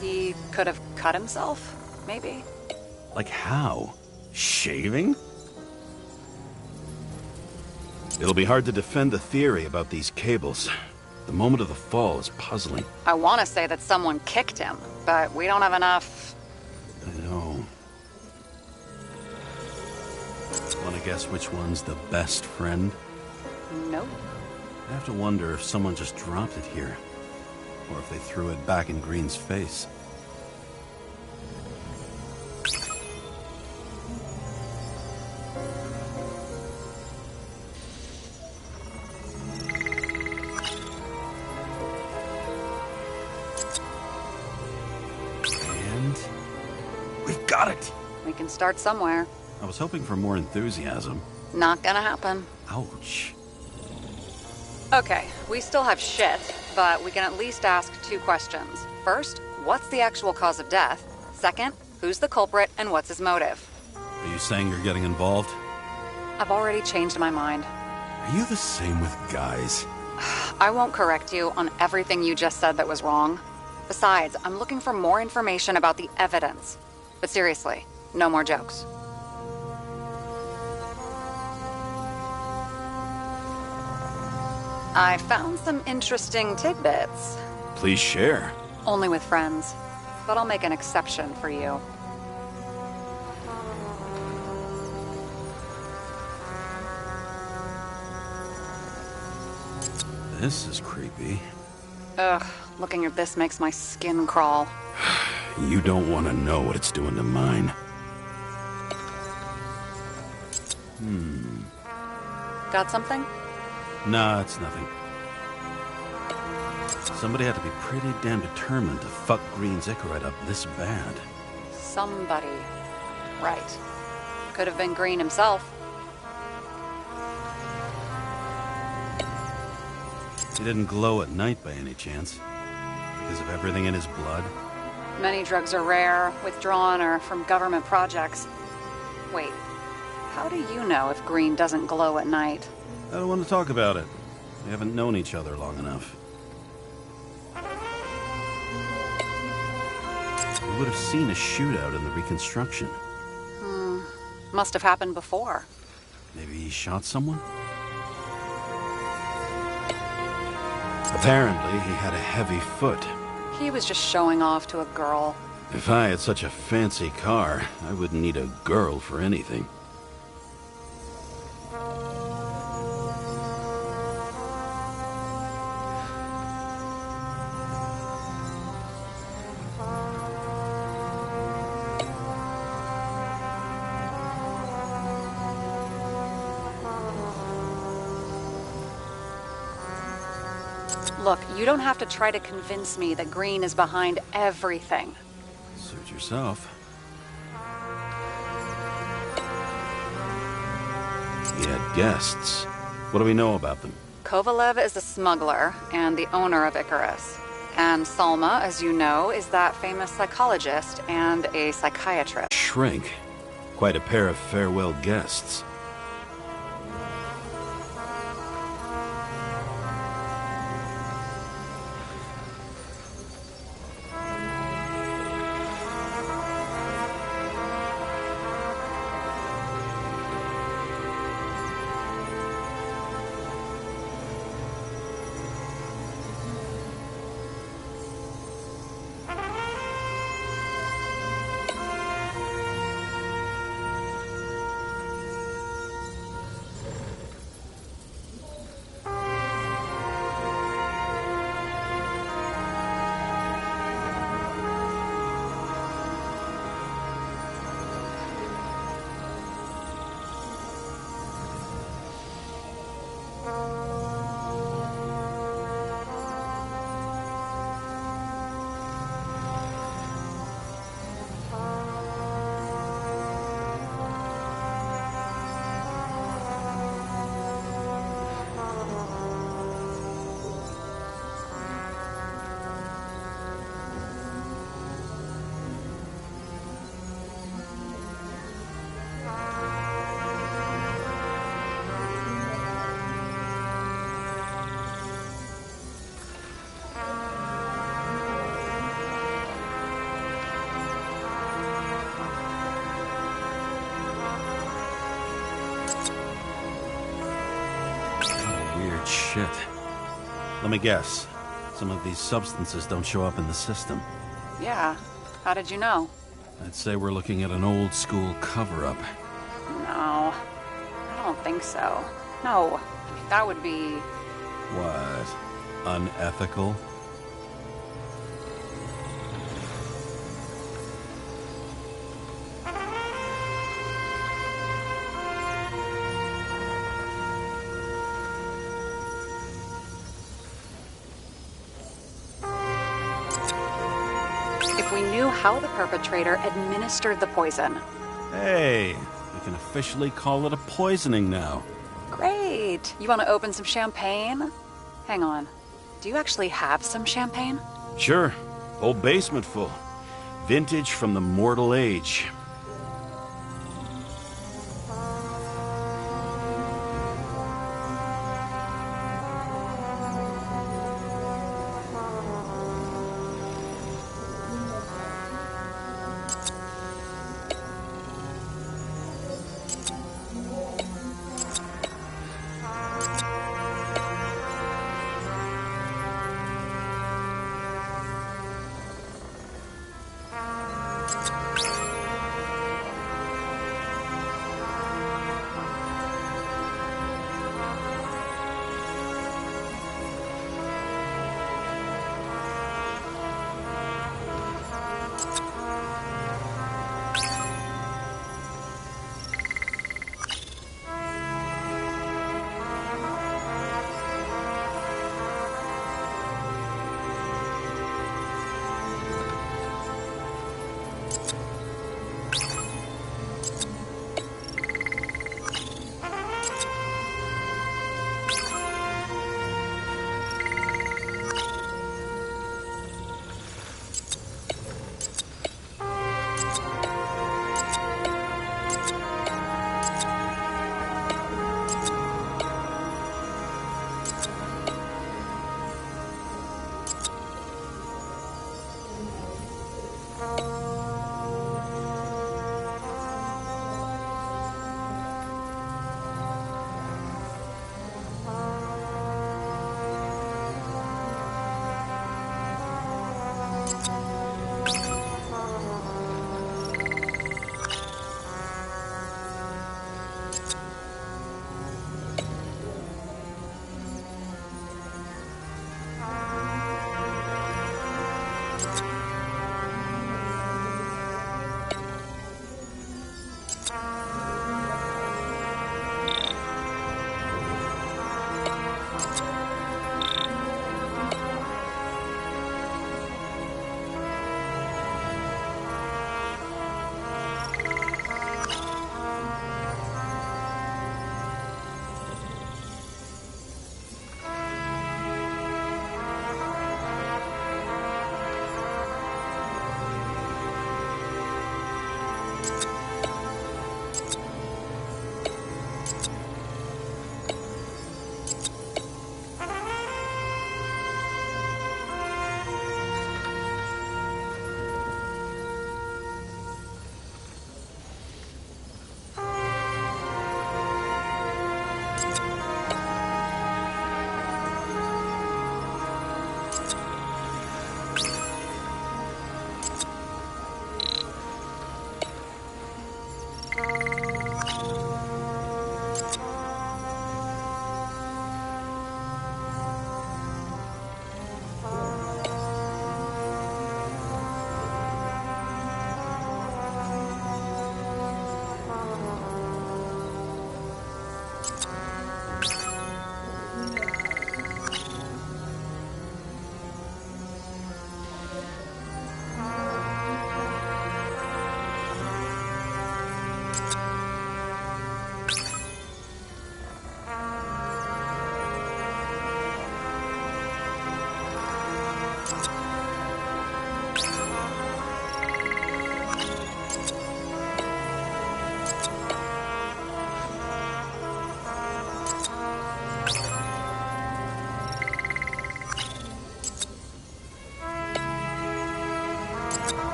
He could have cut himself, maybe? Like how? Shaving? It'll be hard to defend the theory about these cables. The moment of the fall is puzzling. I want to say that someone kicked him, but we don't have enough. I know. Want to guess which one's the best friend? Nope. I have to wonder if someone just dropped it here. Or if they threw it back in Green's face. And we've got it! We can start somewhere. I was hoping for more enthusiasm. Not gonna happen. Ouch. Okay, we still have shit, but we can at least ask 2 questions. First, what's the actual cause of death? Second, who's the culprit and what's his motive? Are you saying you're getting involved? I've already changed my mind. Are you the same with guys? I won't correct you on everything you just said that was wrong. Besides, I'm looking for more information about the evidence. But seriously, no more jokes. I found some interesting tidbits. Please share. Only with friends. But I'll make an exception for you. This is creepy. Ugh, looking at this makes my skin crawl. You don't want to know what it's doing to mine. Got something? Nah, it's nothing. Somebody had to be pretty damn determined to fuck Green's Icarite up this bad. Somebody. Right. Could have been Green himself. He didn't glow at night by any chance? Because of everything in his blood? Many drugs are rare, withdrawn, or from government projects. Wait, how do you know if Green doesn't glow at night? I don't want to talk about it. We haven't known each other long enough. We would have seen a shootout in the reconstruction. Must have happened before. Maybe he shot someone? Apparently, he had a heavy foot. He was just showing off to a girl. If I had such a fancy car, I wouldn't need a girl for anything. Look, you don't have to try to convince me that Green is behind everything. Suit yourself. He had guests. What do we know about them? Kovalev is a smuggler and the owner of Icarus. And Salma, as you know, is that famous psychologist and a psychiatrist. Shrink. Quite a pair of farewell guests. Let me guess. Some of these substances don't show up in the system. Yeah. How did you know? I'd say we're looking at an old-school cover-up. No. I don't think so. No. That would be... What? Unethical? If we knew how the perpetrator administered the poison. Hey, we can officially call it a poisoning now. Great. You want to open some champagne? Hang on. Do you actually have some champagne? Sure. Whole basement full. Vintage from the mortal age.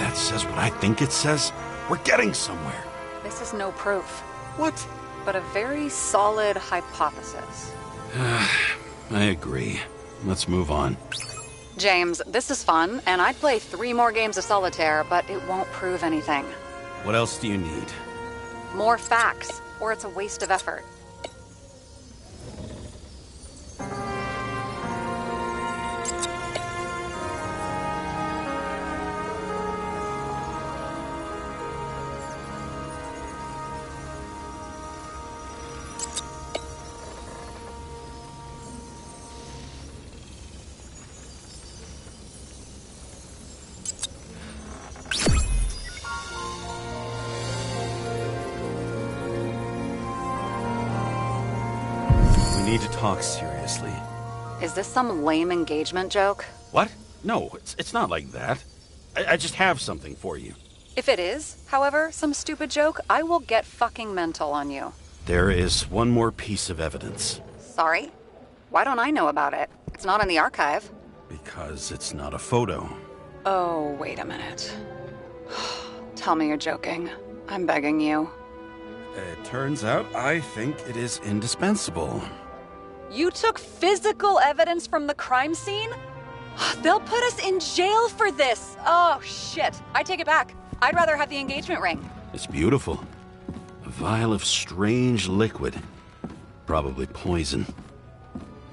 that says what I think it says, we're getting somewhere. This is no proof, What? but a very solid hypothesis. I agree. Let's move on. James, this is fun, and I'd play 3 more games of solitaire, but it won't prove anything. What else do you need? More facts, or it's a waste of effort. We need to talk seriously. Is this some lame engagement joke? What? No, it's not like that. I just have something for you. If it is, however, some stupid joke, I will get fucking mental on you. There is one more piece of evidence. Sorry? Why don't I know about it? It's not in the archive. Because it's not a photo. Oh, wait a minute. Tell me you're joking. I'm begging you. It turns out I think it is indispensable. You took physical evidence from the crime scene? They'll put us in jail for this! Oh, shit. I take it back. I'd rather have the engagement ring. It's beautiful. A vial of strange liquid. Probably poison.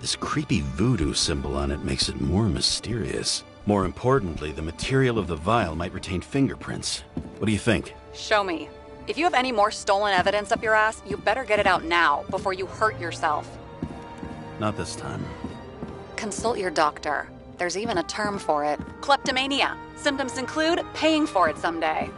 This creepy voodoo symbol on it makes it more mysterious. More importantly, the material of the vial might retain fingerprints. What do you think? Show me. If you have any more stolen evidence up your ass, you better get it out now before you hurt yourself. Not this time. Consult your doctor. There's even a term for it. Kleptomania. Symptoms include paying for it someday.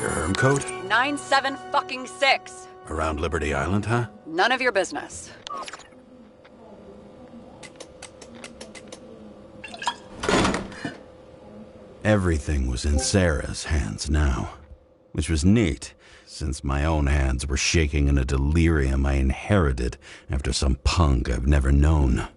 Your herm code? 97-fucking-6. Around Liberty Island, huh? None of your business. Everything was in Sarah's hands now, which was neat, since my own hands were shaking in a delirium I inherited after some punk I've never known.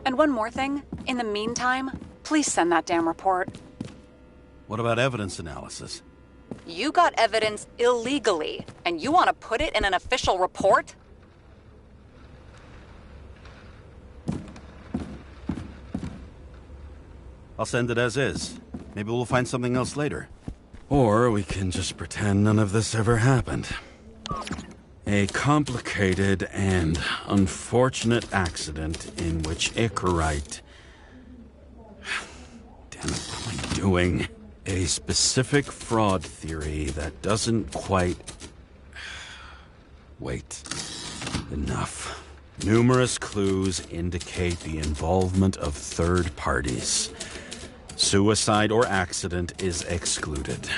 And one more thing. In the meantime, please send that damn report. What about evidence analysis? You got evidence illegally, and you want to put it in an official report? I'll send it as is. Maybe we'll find something else later. Or we can just pretend none of this ever happened. A complicated and unfortunate accident in which Icarite... Damn it, what am I doing? A specific fraud theory that doesn't quite... Wait. Enough. Numerous clues indicate the involvement of third parties. Suicide or accident is excluded.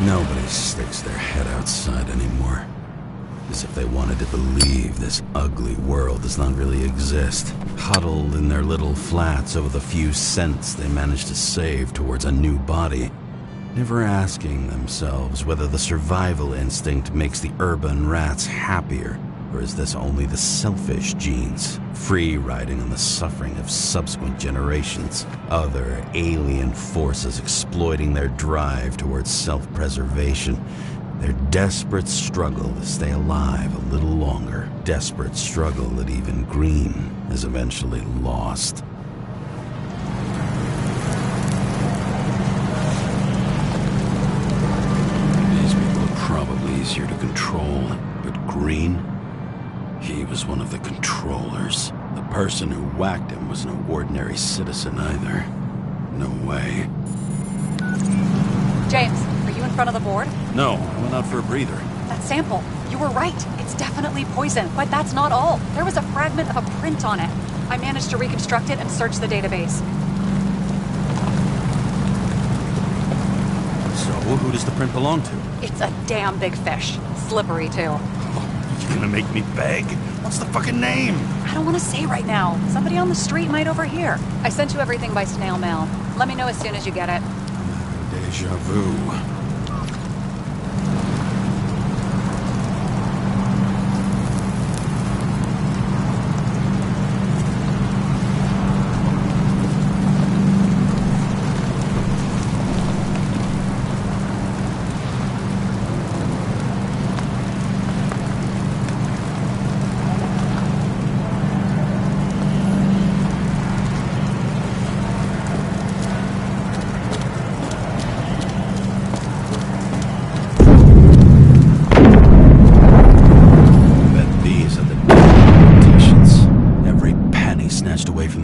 Nobody sticks their head outside anymore. As if they wanted to believe this ugly world does not really exist. Huddled in their little flats over the few cents they managed to save towards a new body. Never asking themselves whether the survival instinct makes the urban rats happier, or is this only the selfish genes, free riding on the suffering of subsequent generations, other alien forces exploiting their drive towards self-preservation, their desperate struggle to stay alive a little longer, desperate struggle that even Green has eventually lost. These people are probably easier to control, but Green, he was one of the controllers. The person who whacked him was no ordinary citizen either. No way. James, are you in front of the board? No, I went out for a breather. That sample. You were right. It's definitely poison, but that's not all. There was a fragment of a print on it. I managed to reconstruct it and search the database. So, who does the print belong to? It's a damn big fish. Slippery, too. You gonna make me beg? What's the fucking name? I don't want to say right now. Somebody on the street might overhear. I sent you everything by snail mail. Let me know as soon as you get it. Deja vu.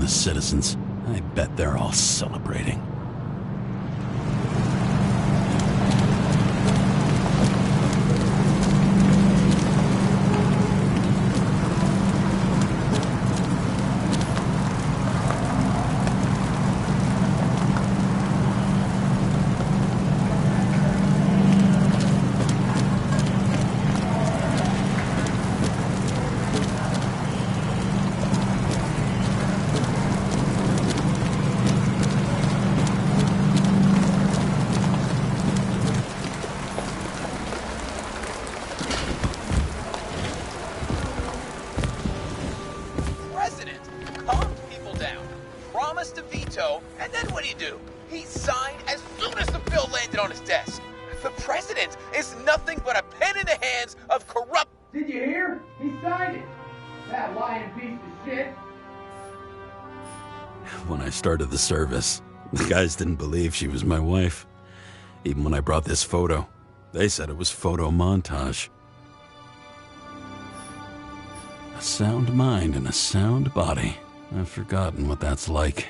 Citizens. I bet they're all celebrating. And then what do? He signed as soon as the bill landed on his desk. The president is nothing but a pen in the hands of corrupt... Did you hear? He signed it. That lying piece of shit. When I started the service, the guys didn't believe she was my wife. Even when I brought this photo, they said it was photo montage. A sound mind and a sound body. I've forgotten what that's like.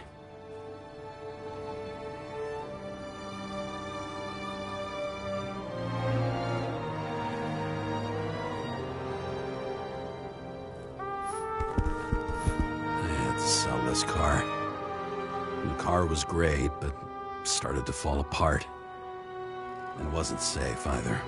Sell this car. The car was great, but started to fall apart. And wasn't safe either.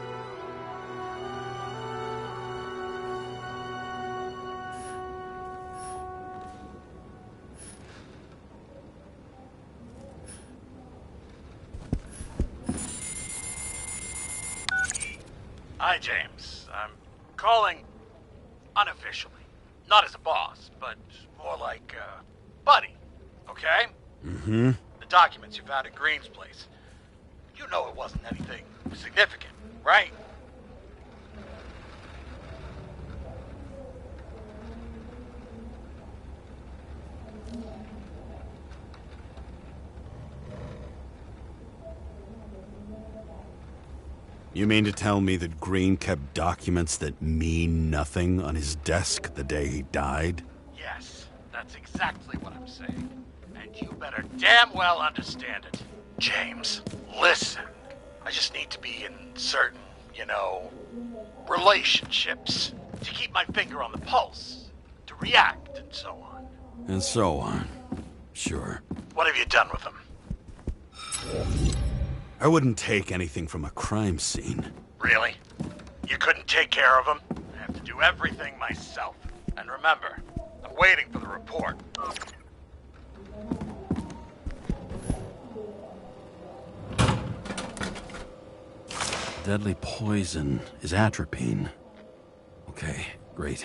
Hi, James. I'm calling unofficially. Not as a boss, but more like buddy, okay? Mm-hmm. The documents you found at Green's place. You know it wasn't anything significant, right? You mean to tell me that Green kept documents that mean nothing on his desk the day he died? Yes, that's exactly what I'm saying. And you better damn well understand it. James, listen. I just need to be in certain, relationships to keep my finger on the pulse, to react and so on. And so on. Sure. What have you done with them? I wouldn't take anything from a crime scene. Really? You couldn't take care of them? I have to do everything myself. And remember, I'm waiting for the report. Deadly poison is atropine. Okay, great.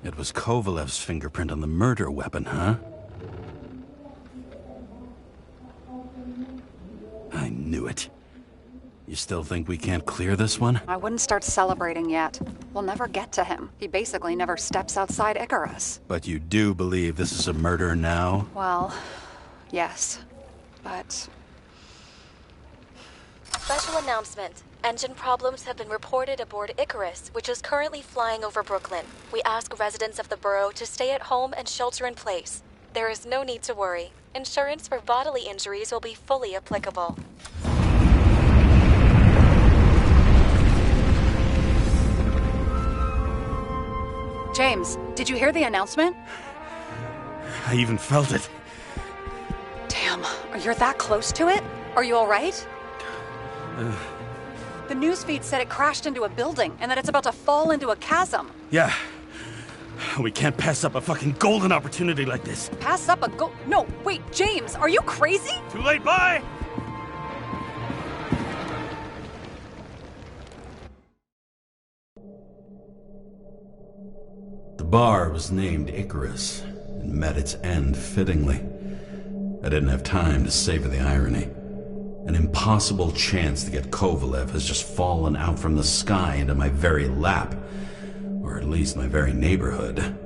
It was Kovalev's fingerprint on the murder weapon, huh? I knew it. You still think we can't clear this one? I wouldn't start celebrating yet. We'll never get to him. He basically never steps outside Icarus. But you do believe this is a murder now? Well, yes. But... Special announcement. Engine problems have been reported aboard Icarus, which is currently flying over Brooklyn. We ask residents of the borough to stay at home and shelter in place. There is no need to worry. Insurance for bodily injuries will be fully applicable. James, did you hear the announcement? I even felt it. Damn, you're that close to it? Are you alright? The newsfeed said it crashed into a building and that it's about to fall into a chasm. Yeah. We can't pass up a fucking golden opportunity like this. Pass up a No, wait, James, are you crazy? Too late, bye! The bar was named Icarus and met its end fittingly. I didn't have time to savor the irony. An impossible chance to get Kovalev has just fallen out from the sky into my very lap, or at least my very neighborhood.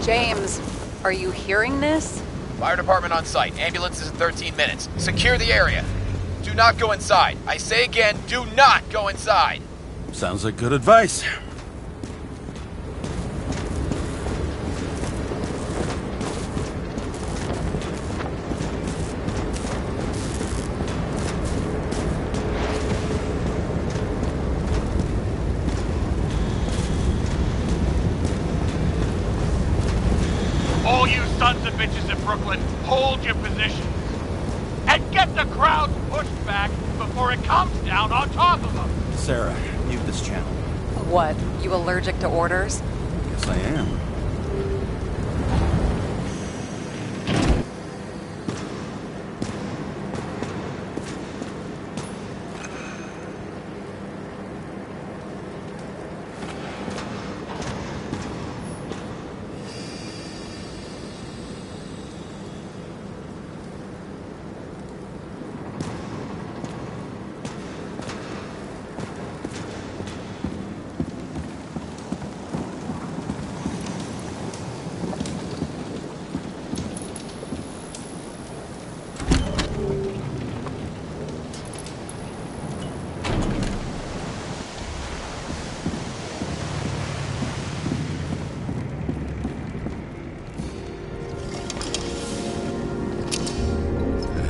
James, are you hearing this? Fire department on site. Ambulances in 13 minutes. Secure the area. Do not go inside. I say again, do not go inside. Sounds like good advice. All you sons of bitches in Brooklyn, hold your positions. And get the crowd pushed back before it comes down on top of them. Sarah, mute this channel. What, you allergic to orders? Yes, I am.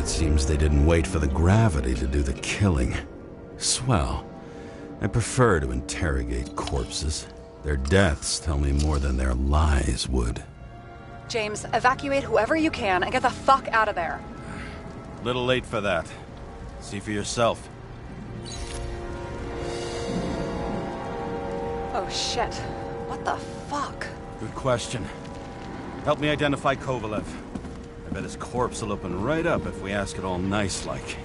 Seems they didn't wait for the gravity to do the killing. Swell. I prefer to interrogate corpses. Their deaths tell me more than their lies would. James, evacuate whoever you can and get the fuck out of there. Little late for that. See for yourself. Oh shit. What the fuck? Good question. Help me identify Kovalev. I bet his corpse will open right up if we ask it all nice-like.